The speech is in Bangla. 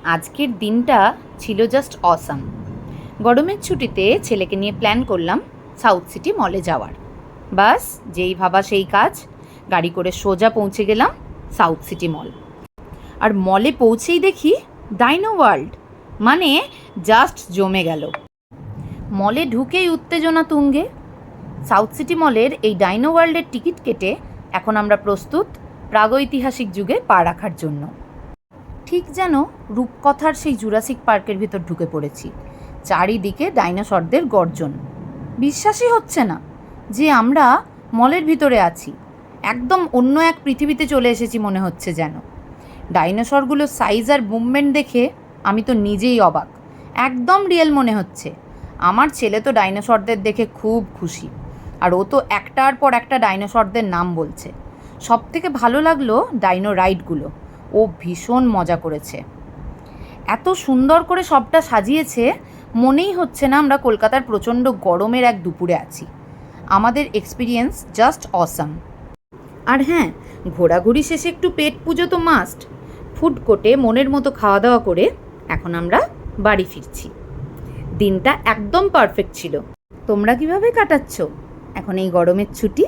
আজকের দিনটা ছিল জাস্ট অসাম। গরমের ছুটিতে ছেলেকে নিয়ে প্ল্যান করলাম সাউথ সিটি মলে যাওয়ার। বাস যেই ভাবা সেই কাজ, গাড়ি করে সোজা পৌঁছে গেলাম সাউথ সিটি মল। আর মলে পৌঁছেই দেখি ডাইনো ওয়ার্ল্ড, মানে জাস্ট জমে গেল। মলে ঢুকেই উত্তেজনা তুঙ্গে। সাউথ সিটি মলের এই ডাইনো ওয়ার্ল্ডের টিকিট কেটে এখন আমরা প্রস্তুত প্রাগৈতিহাসিক যুগে পা রাখার জন্য। ঠিক যেন রূপকথার সেই জুরাসিক পার্কের ভিতর ঢুকে পড়েছি। চারিদিকে ডাইনোসরদের গর্জন। বিশ্বাসই হচ্ছে না যে আমরা মলের ভিতরে আছি। একদম অন্য এক পৃথিবীতে চলে এসেছি মনে হচ্ছে যেন। ডাইনোসরগুলোর সাইজ আর মুভমেন্ট দেখে আমি তো নিজেই অবাক। একদম রিয়েল মনে হচ্ছে। আমার ছেলে তো ডাইনোসরদের দেখে খুব খুশি, আর ও তো একটার পর একটা ডাইনোসরদের নাম বলছে। সব থেকে ভালো লাগলো ডাইনো রাইডগুলো। ও ভীষণ মজা করেছে। এত সুন্দর করে সবটা সাজিয়েছে, মনেই হচ্ছে না আমরা কলকাতার প্রচণ্ড গরমের এক দুপুরে আছি। আমাদের এক্সপিরিয়েন্স জাস্ট অসাম। আর হ্যাঁ, ঘোরাঘুরি শেষে একটু পেট পুজো তো মাস্ট। ফুড কোর্টে মনের মতো খাওয়া দাওয়া করে এখন আমরা বাড়ি ফিরছি। দিনটা একদম পারফেক্ট ছিল। তোমরা কিভাবে কাটাচ্ছ এখন এই গরমের ছুটি?